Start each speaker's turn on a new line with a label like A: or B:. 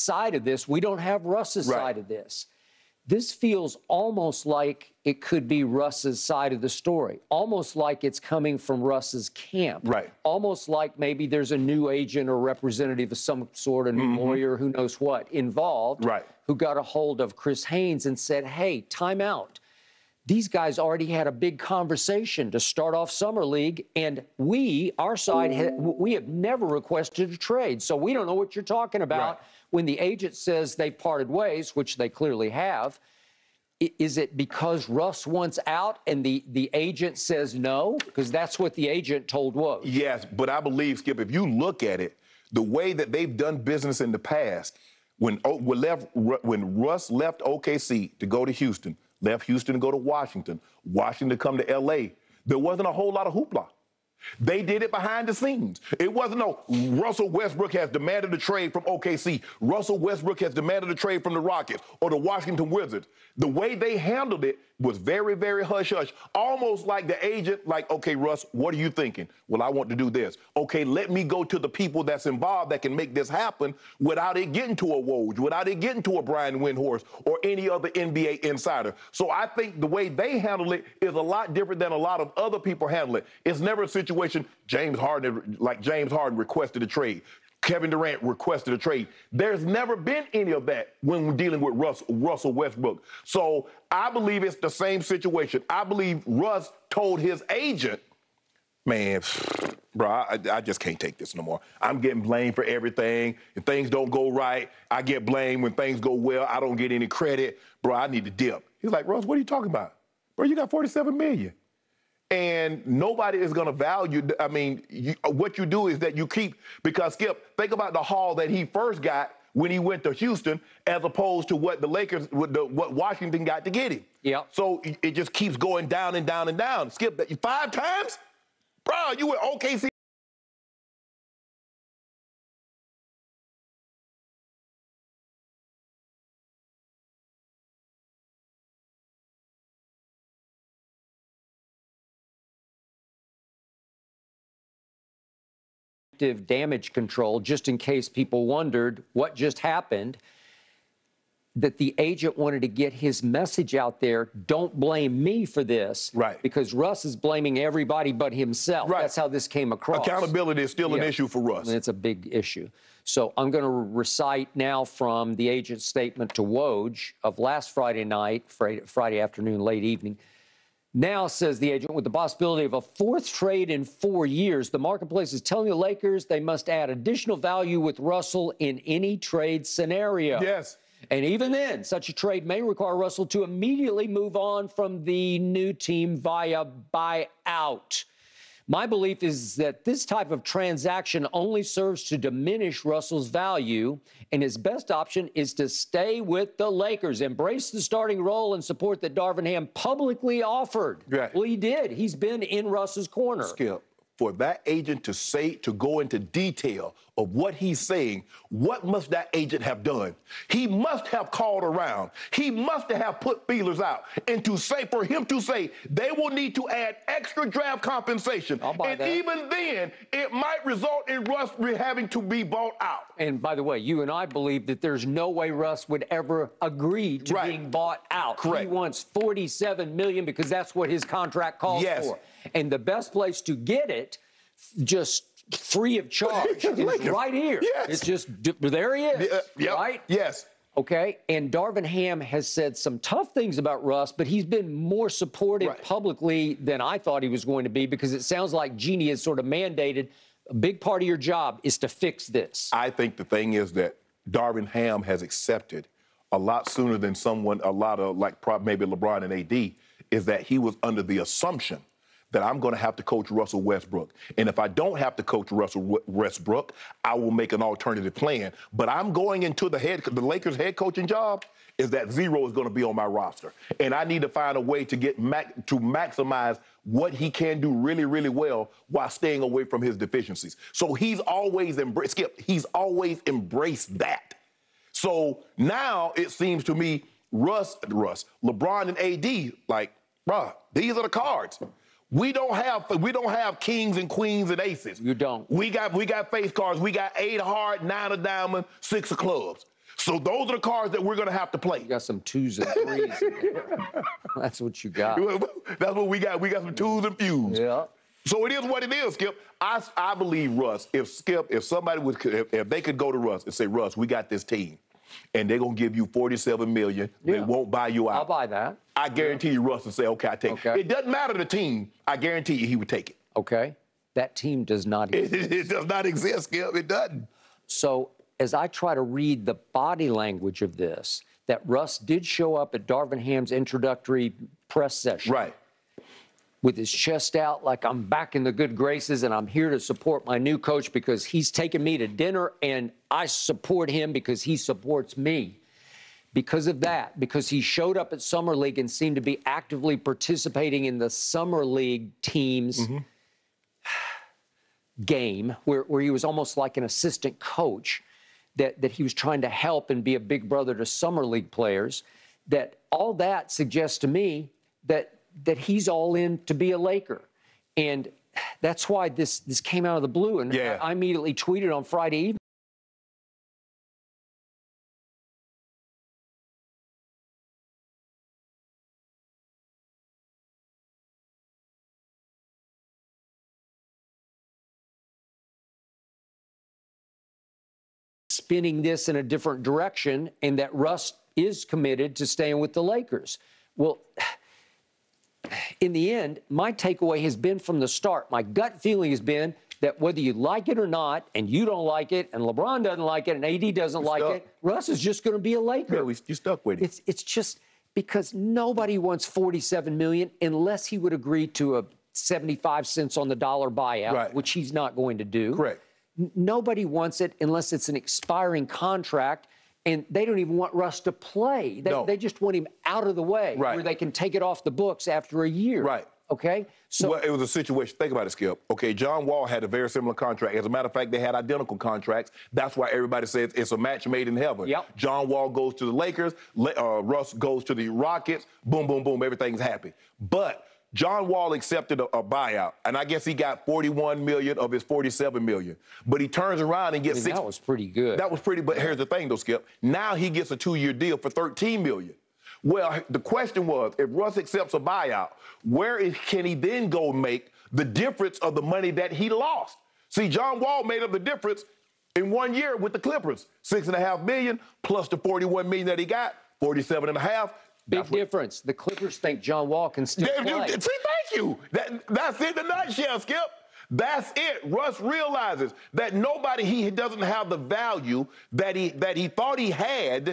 A: side of this. We don't have Russ's side of this. This feels almost like it could be Russ's side of the story, almost like it's coming from Russ's camp, almost like maybe there's a new agent or representative of some sort, a new lawyer, who knows what, involved, who got a hold of Chris Haynes and said, hey, time out. These guys already had a big conversation to start off Summer League, and we, our side, we have never requested a trade, so we don't know what you're talking about. When the agent says they've parted ways, which they clearly have, is it because Russ wants out and the agent says no? Because that's what the agent told Woj.
B: Yes, but I believe, Skip, if you look at it, the way that they've done business in the past, when Russ left OKC to go to Houston, left Houston to go to Washington, Washington to come to L.A., there wasn't a whole lot of hoopla. They did it behind the scenes. It wasn't no Russell Westbrook has demanded a trade from OKC. Russell Westbrook has demanded a trade from the Rockets or the Washington Wizards. The way they handled it was very, very hush-hush, almost like the agent, like, okay, Russ, what are you thinking? Well, I want to do this. Okay, let me go to the people that's involved that can make this happen without it getting to a Woj, without it getting to a Brian Windhorst or any other NBA insider. So I think the way they handle it is a lot different than a lot of other people handle it. It's never a situation James Harden requested a trade. Kevin Durant requested a trade. There's never been any of that when we're dealing with Russell Westbrook. So I believe it's the same situation. I believe Russ told his agent, man, bro, I just can't take this no more. I'm getting blamed for everything. If things don't go right, I get blamed. When things go well, I don't get any credit. Bro, I need to dip. He's like, Russ, what are you talking about? Bro, you got $47 million. And nobody is going to value, I mean, what you do is that you keep, because Skip, think about the haul that he first got when he went to Houston as opposed to what the Lakers, what Washington got to get him.
A: Yeah.
B: So it just keeps going down and down and down. Skip, 5 times? Bro, you were OKC.
A: Damage control, just in case people wondered what just happened, that the agent wanted to get his message out there. Don't blame me for this. Because Russ is blaming everybody but himself. That's how this came across.
B: Accountability is still an issue for Russ.
A: It's a big issue. So I'm going to recite now from the agent's statement to Woj of last Friday night, Friday afternoon, late evening. Now, says the agent, with the possibility of a 4th trade in 4 years, the marketplace is telling the Lakers they must add additional value with Russell in any trade scenario.
B: Yes.
A: And even then, such a trade may require Russell to immediately move on from the new team via buyout. My belief is that this type of transaction only serves to diminish Russell's value, and his best option is to stay with the Lakers, embrace the starting role and support that Darvin Ham publicly offered. Well, he did. He's been in Russ's corner.
B: Skip, for that agent to go into detail of what he's saying, what must that agent have done? He must have called around. He must have put feelers out. And for him to say they will need to add extra draft compensation. And even then, it might result in Russ having to be bought out.
A: And by the way, you and I believe that there's no way Russ would ever agree to being bought out. He wants $47 million because that's what his contract calls for. And the best place to get it, just free of charge, is right here. It's just, there he is, right?
B: Yes.
A: Okay, and Darvin Ham has said some tough things about Russ, but he's been more supportive publicly than I thought he was going to be, because it sounds like Jeannie has sort of mandated a big part of your job is to fix this.
B: I think the thing is that Darvin Ham has accepted a lot sooner than a lot of maybe LeBron and AD, is that he was under the assumption that I'm going to have to coach Russell Westbrook. And if I don't have to coach Russell Westbrook, I will make an alternative plan. But I'm going into the Lakers head coaching job is that Zero is going to be on my roster. And I need to find a way to maximize what he can do really, really well while staying away from his deficiencies. So he's always embraced that. So now it seems to me LeBron and AD, bruh, these are the cards. We don't have kings and queens and aces.
A: You don't.
B: We got face cards. We got 8 of heart, 9 of diamond, 6 of clubs. So those are the cards that we're going to have to play.
A: You got some 2s and 3s in there. That's what you got.
B: That's what we got. We got some 2s and fews.
A: Yeah.
B: So it is what it is, Skip. I believe Russ. If they could go to Russ and say, Russ, we got this team, and they're gonna give you $47 million, they won't buy you out.
A: I'll buy that.
B: I guarantee you, Russ would say, okay, I take it. It doesn't matter the team. I guarantee you, he would take it.
A: Okay. That team does not exist.
B: It does not exist, Skip. It doesn't.
A: So as I try to read the body language of this, that Russ did show up at Darvin Ham's introductory press session.
B: Right.
A: With his chest out like I'm back in the good graces and I'm here to support my new coach because he's taken me to dinner and I support him because he supports me. Because of that, because he showed up at Summer League and seemed to be actively participating in the Summer League team's game, where he was almost like an assistant coach, that he was trying to help and be a big brother to Summer League players, that all that suggests to me that he's all in to be a Laker. And that's why this came out of the blue. And I immediately tweeted on Friday evening. Spinning this in a different direction, and that Russ is committed to staying with the Lakers. Well, in the end, my takeaway has been from the start, my gut feeling has been that whether you like it or not, and you don't like it, and LeBron doesn't like it, and AD doesn't like it, Russ is just going to be a Laker.
B: Yeah, you stuck with it.
A: It's just because nobody wants $47 million unless he would agree to a 75 cents on the dollar buyout, which he's not going to do.
B: Correct.
A: Nobody wants it unless it's an expiring contract, and they don't even want Russ to play. They just want him out of the way where they can take it off the books after a year.
B: Right.
A: Okay? So
B: it was a situation. Think about it, Skip. Okay, John Wall had a very similar contract. As a matter of fact, they had identical contracts. That's why everybody says it's a match made in heaven.
A: Yep.
B: John Wall goes to the Lakers. Russ goes to the Rockets. Boom, boom, boom. Everything's happy. But John Wall accepted a buyout, and I guess he got $41 million of his $47 million. But he turns around and gets
A: that was pretty good.
B: That was pretty. But here's the thing, though, Skip. Now he gets a 2-year deal for $13 million. Well, the question was, if Russ accepts a buyout, can he then go make the difference of the money that he lost? See, John Wall made up the difference in 1 year with the Clippers, $6.5 million plus the $41 million that he got, $47.5 million.
A: Big difference. The Clippers think John Wall can still play.
B: See, thank you. That's it in a nutshell, Skip. That's it. Russ realizes that he doesn't have the value that he thought he had